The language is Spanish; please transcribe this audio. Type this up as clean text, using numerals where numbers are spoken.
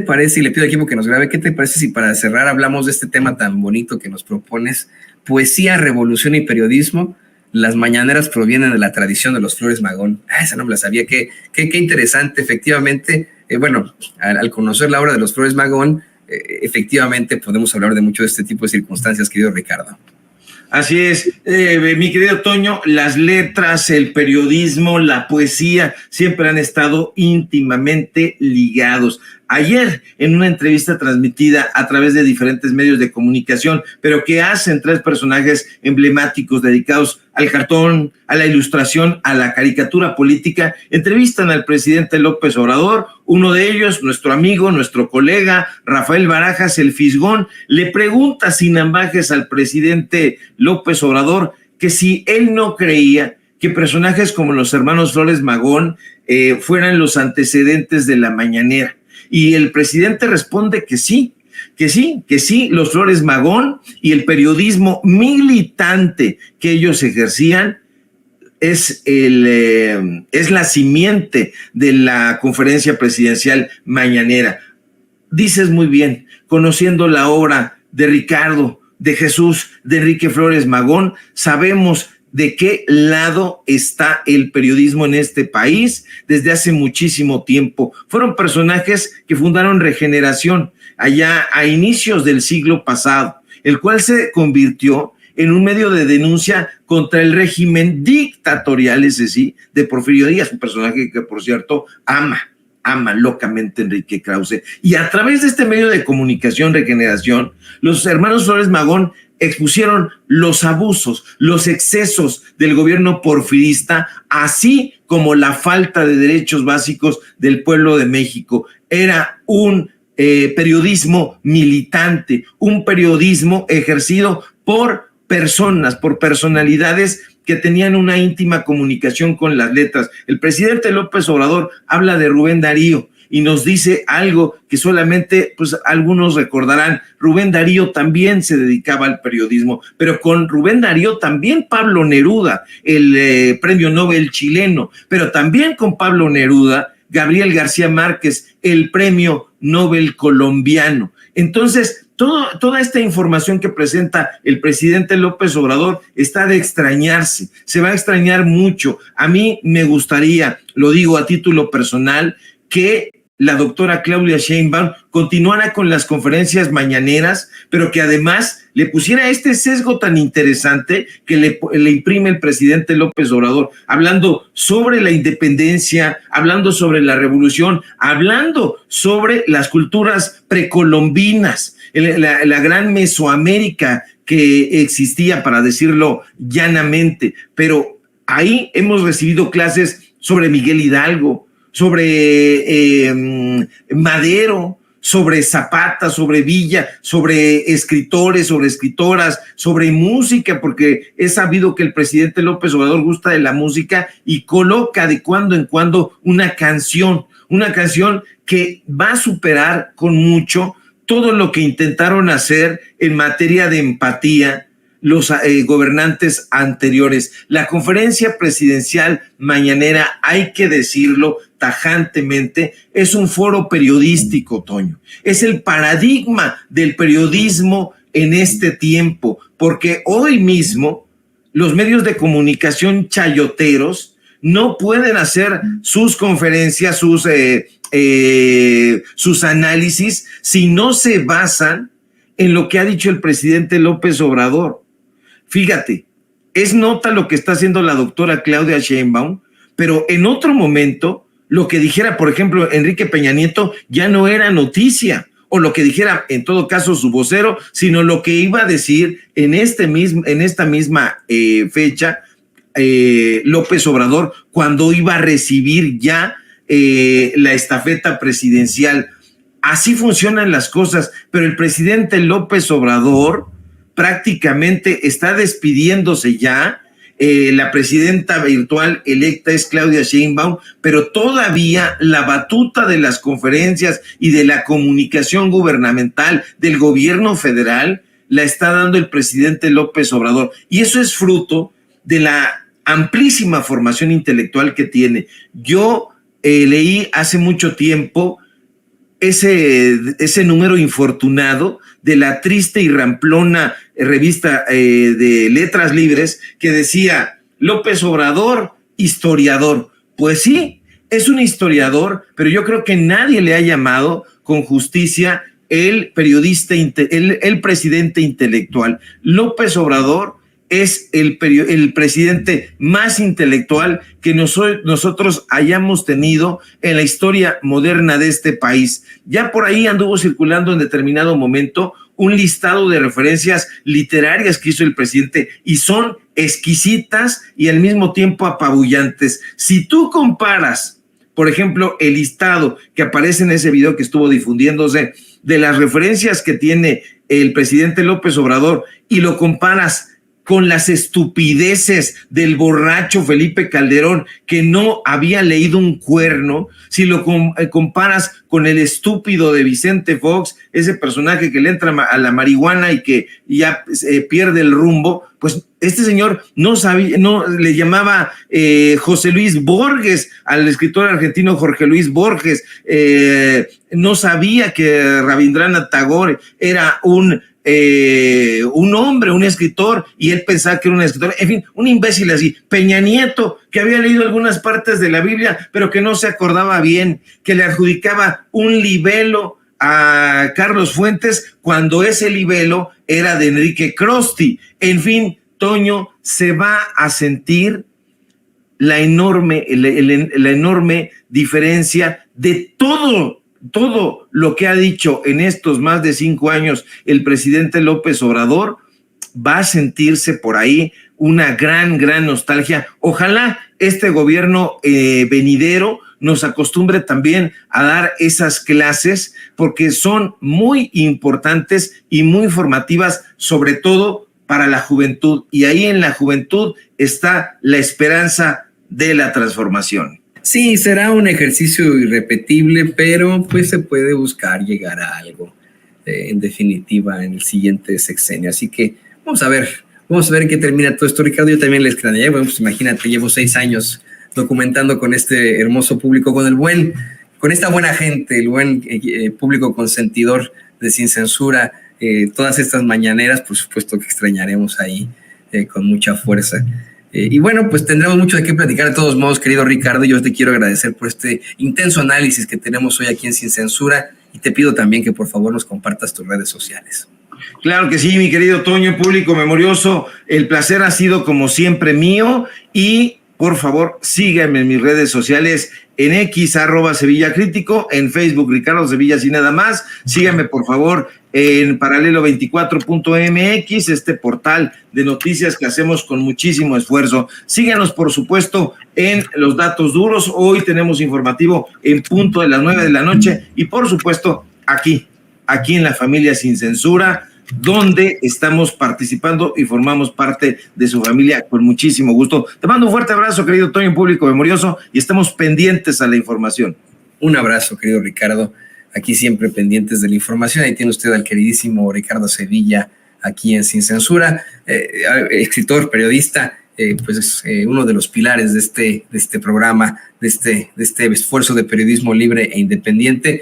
parece, y le pido al equipo que nos grabe, ¿qué te parece si para cerrar hablamos de este tema tan bonito que nos propones? Poesía, revolución y periodismo. Las mañaneras provienen de la tradición de los Flores Magón. Esa no me la sabía. Qué interesante, efectivamente. Bueno, al conocer la obra de los Flores Magón, efectivamente podemos hablar de mucho de este tipo de circunstancias, querido Ricardo. Así es, mi querido Toño, las letras, el periodismo, la poesía siempre han estado íntimamente ligados. Ayer, en una entrevista transmitida a través de diferentes medios de comunicación, pero que hacen tres personajes emblemáticos dedicados al cartón, a la ilustración, a la caricatura política, entrevistan al presidente López Obrador. Uno de ellos, nuestro amigo, nuestro colega, Rafael Barajas, el Fisgón, le pregunta sin ambages al presidente López Obrador que si él no creía que personajes como los hermanos Flores Magón fueran los antecedentes de la mañanera. Y el presidente responde que sí, los Flores Magón y el periodismo militante que ellos ejercían es la simiente de la conferencia presidencial mañanera. Dices muy bien, conociendo la obra de Ricardo, de Jesús, de Enrique Flores Magón, sabemos de qué lado está el periodismo en este país desde hace muchísimo tiempo. Fueron personajes que fundaron Regeneración allá a inicios del siglo pasado, el cual se convirtió en un medio de denuncia contra el régimen dictatorial, ese sí, de Porfirio Díaz, un personaje que, por cierto, ama locamente a Enrique Krause. Y a través de este medio de comunicación, Regeneración, los hermanos Flores Magón expusieron los abusos, los excesos del gobierno porfirista, así como la falta de derechos básicos del pueblo de México. Era un periodismo militante, un periodismo ejercido por personas, por personalidades que tenían una íntima comunicación con las letras. El presidente López Obrador habla de Rubén Darío y nos dice algo que solamente pues algunos recordarán. Rubén Darío también se dedicaba al periodismo, pero con Rubén Darío también Pablo Neruda, el premio Nobel chileno, pero también con Pablo Neruda, Gabriel García Márquez, el premio Nobel colombiano. Entonces, toda esta información que presenta el presidente López Obrador está de extrañarse, se va a extrañar mucho. A mí me gustaría, lo digo a título personal, que la doctora Claudia Sheinbaum continuara con las conferencias mañaneras, pero que además le pusiera este sesgo tan interesante que le imprime el presidente López Obrador, hablando sobre la independencia, hablando sobre la revolución, hablando sobre las culturas precolombinas, la gran Mesoamérica que existía, para decirlo llanamente. Pero ahí hemos recibido clases sobre Miguel Hidalgo, sobre Madero, sobre Zapata, sobre Villa, sobre escritores, sobre escritoras, sobre música, porque es sabido que el presidente López Obrador gusta de la música y coloca de cuando en cuando una canción que va a superar con mucho todo lo que intentaron hacer en materia de empatía los gobernantes anteriores. La conferencia presidencial mañanera, hay que decirlo tajantemente, es un foro periodístico, Toño. Es el paradigma del periodismo en este tiempo, porque hoy mismo los medios de comunicación chayoteros no pueden hacer sus conferencias, sus análisis, si no se basan en lo que ha dicho el presidente López Obrador. Fíjate, es nota lo que está haciendo la doctora Claudia Sheinbaum, pero en otro momento lo que dijera, por ejemplo, Enrique Peña Nieto ya no era noticia, o lo que dijera en todo caso su vocero, sino lo que iba a decir en esta misma fecha López Obrador, cuando iba a recibir ya la estafeta presidencial. Así funcionan las cosas, pero el presidente López Obrador prácticamente está despidiéndose ya. La presidenta virtual electa es Claudia Sheinbaum, pero todavía la batuta de las conferencias y de la comunicación gubernamental del gobierno federal la está dando el presidente López Obrador. Y eso es fruto de la amplísima formación intelectual que tiene. Yo leí hace mucho tiempo ese número infortunado de la triste y ramplona revista de Letras Libres que decía López Obrador, historiador. Pues sí, es un historiador, pero yo creo que nadie le ha llamado con justicia el periodista, el presidente intelectual. López Obrador es el presidente más intelectual que nosotros hayamos tenido en la historia moderna de este país. Ya por ahí anduvo circulando en determinado momento un listado de referencias literarias que hizo el presidente y son exquisitas y al mismo tiempo apabullantes. Si tú comparas, por ejemplo, el listado que aparece en ese video que estuvo difundiéndose de las referencias que tiene el presidente López Obrador y lo comparas con las estupideces del borracho Felipe Calderón, que no había leído un cuerno, si lo comparas con el estúpido de Vicente Fox, ese personaje que le entra a la marihuana y que ya pierde el rumbo, pues este señor no sabía, no le llamaba José Luis Borges al escritor argentino Jorge Luis Borges, no sabía que Rabindranath Tagore era un hombre, un escritor, y él pensaba que era un escritor, en fin, un imbécil así. Peña Nieto, que había leído algunas partes de la Biblia, pero que no se acordaba bien, que le adjudicaba un libelo a Carlos Fuentes cuando ese libelo era de Enrique Crosti. En fin, Toño, se va a sentir la enorme diferencia de todo lo que ha dicho en estos más de 5 años el presidente López Obrador. Va a sentirse por ahí una gran nostalgia. Ojalá este gobierno venidero nos acostumbre también a dar esas clases, porque son muy importantes y muy formativas, sobre todo para la juventud. Y ahí en la juventud está la esperanza de la transformación. Sí, será un ejercicio irrepetible, pero pues se puede buscar llegar a algo, en definitiva, en el siguiente sexenio. Así que vamos a ver en qué termina todo esto, Ricardo. Yo también les extrañé. Bueno, pues imagínate, llevo 6 años documentando con este hermoso público, con esta buena gente, el buen público consentidor de Sin Censura. Todas estas mañaneras, por supuesto que extrañaremos ahí con mucha fuerza. Y bueno, pues tendremos mucho de qué platicar de todos modos, querido Ricardo. Yo te quiero agradecer por este intenso análisis que tenemos hoy aquí en Sin Censura, y te pido también que por favor nos compartas tus redes sociales. Claro que sí, mi querido Toño, público memorioso, el placer ha sido como siempre mío, y por favor síganme en mis redes sociales, en X, @SevillaCrítico, en Facebook, Ricardo Sevilla, sin nada más. Síganme por favor en paralelo24.mx, este portal de noticias que hacemos con muchísimo esfuerzo. Síganos, por supuesto, en Los Datos Duros. Hoy tenemos informativo en punto de las 9 de la noche, y por supuesto aquí en La Familia Sin Censura, donde estamos participando y formamos parte de su familia con muchísimo gusto. Te mando un fuerte abrazo, querido Toño, público memorioso, y estamos pendientes a la información. Un abrazo, querido Ricardo, aquí siempre pendientes de la información. Ahí tiene usted al queridísimo Ricardo Sevilla aquí en Sin Censura, escritor, periodista, pues es uno de los pilares de este programa, de este esfuerzo de periodismo libre e independiente.